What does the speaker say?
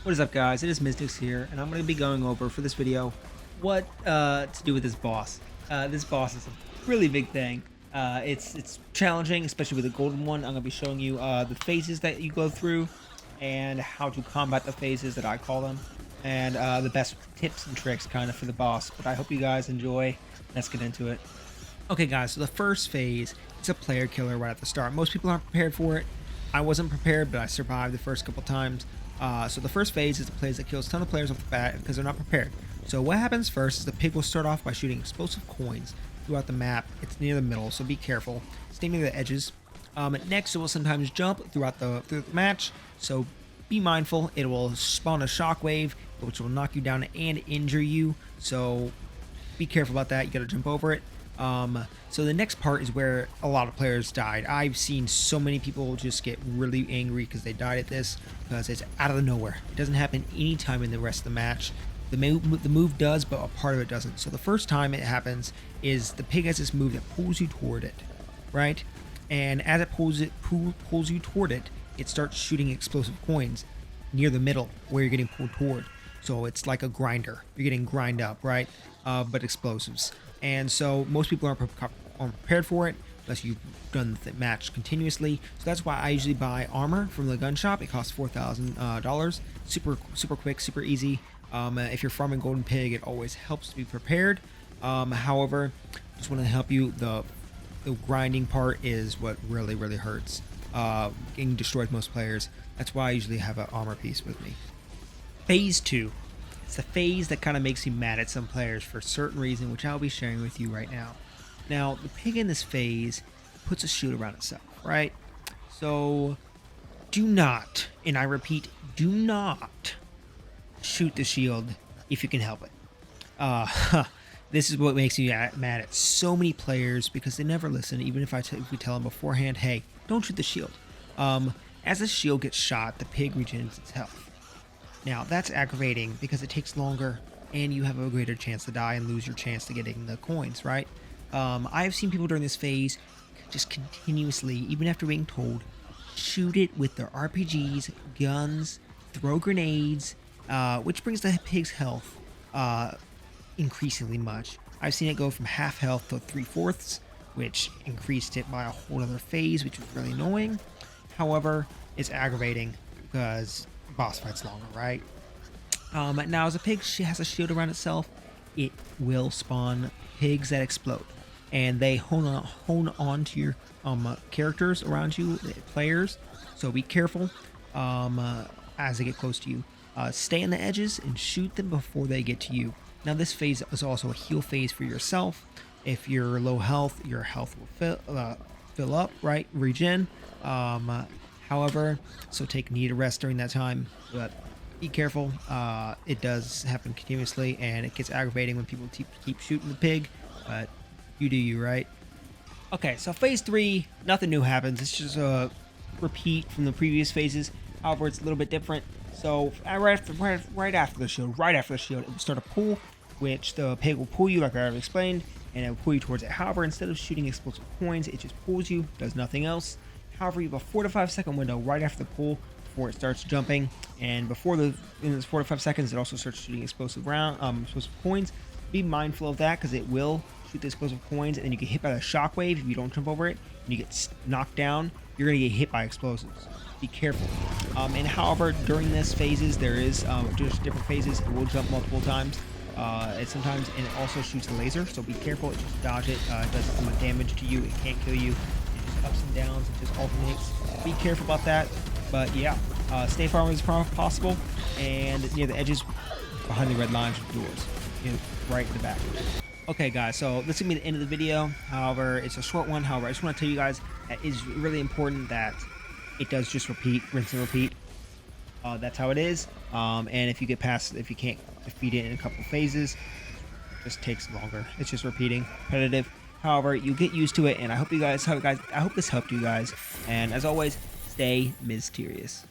What is up, guys? It is Mystics here, and I'm going to be going over for this video what to do with this boss. This boss is a really big thing. It's challenging, especially with the golden one. I'm going to be showing you the phases that you go through and how to combat the phases that I call them, and the best tips and tricks kind of for the boss. But I hope you guys enjoy. Let's get into it. Okay, guys, so the first phase is a player killer right at the start. Most people aren't prepared for it. I wasn't prepared, but I survived the first couple times. So the first phase is the phase that kills a ton of players off the bat because they're not prepared. So what happens first is the pig will start off by shooting explosive coins throughout the map. It's near the middle, so be careful. Stay near the edges. Next, it will sometimes jump through the match, so be mindful. It will spawn a shockwave, which will knock you down and injure you. So be careful about that. You got to jump over it. So the next part is where a lot of players died. I've seen so many people just get really angry because they died at this because it's out of nowhere. It doesn't happen anytime in the rest of the match. The move does, but a part of it doesn't. So the first time it happens is the pig has this move that pulls you toward it, right? And as it pulls you toward it, it starts shooting explosive coins near the middle where you're getting pulled toward. So it's like a grinder. You're getting grind up, right? But explosives. And so most people aren't prepared for it unless you've done the match continuously. So that's why I usually buy armor from the gun shop. It costs $4,000. Super quick, super easy. If you're farming golden pig, it always helps to be prepared. However, just want to help you. The grinding part is what really hurts. Getting destroyed most players. That's why I usually have an armor piece with me. Phase 2. It's a phase that kind of makes you mad at some players for a certain reason, which I'll be sharing with you right now. Now, the pig in this phase puts a shield around itself, right? So, do not, and I repeat, do not shoot the shield if you can help it. This is what makes me mad at so many players because they never listen, even if we tell them beforehand, hey, don't shoot the shield. As the shield gets shot, the pig regenerates its health. Now, that's aggravating because it takes longer and you have a greater chance to die and lose your chance to getting the coins, right? I've seen people during this phase just continuously, even after being told, shoot it with their RPGs, guns, throw grenades, which brings the pig's health increasingly much. I've seen it go from half health to 3/4, which increased it by a whole other phase, which was really annoying. However, it's aggravating because boss fight's longer, right? Now, as a pig has a shield around itself, it will spawn pigs that explode, and they hone on to your characters around you, players. So be careful as they get close to you. Stay on the edges and shoot them before they get to you. Now, this phase is also a heal phase for yourself. If you're low health, your health will fill up, right? Regen. However, so need a rest during that time, but be careful. It does happen continuously, and it gets aggravating when people keep shooting the pig, but you do you, right? Okay, so phase 3, nothing new happens. It's just a repeat from the previous phases. However, it's a little bit different. So right after the shield, it will start a pull, which the pig will pull you, like I already explained, and it will pull you towards it. However, instead of shooting explosive coins, it just pulls you, does nothing else. However, you have a 4 to 5 second window right after the pull before it starts jumping, and in those 4 to 5 seconds, it also starts shooting explosive coins. Be mindful of that because it will shoot the explosive coins, and then you get hit by the shockwave if you don't jump over it, and you get knocked down. You're gonna get hit by explosives. Be careful. And however, during this phases, there is just different phases. It will jump multiple times. And it also shoots a laser, so be careful. Just dodge it. It does some damage to you. It can't kill you. Ups and downs, it just alternates. Be careful about that, but yeah, stay far away as possible and near the edges behind the red lines of the doors, right in the back. Okay, guys, so this is gonna be the end of the video. However, it's a short one. However, I just want to tell you guys that it's really important that it does just rinse and repeat. That's how it is. And if you can't defeat it in a couple phases, it just takes longer. It's just repeating, repetitive. However, you get used to it, and I hope this helped you guys. And as always, stay mysterious.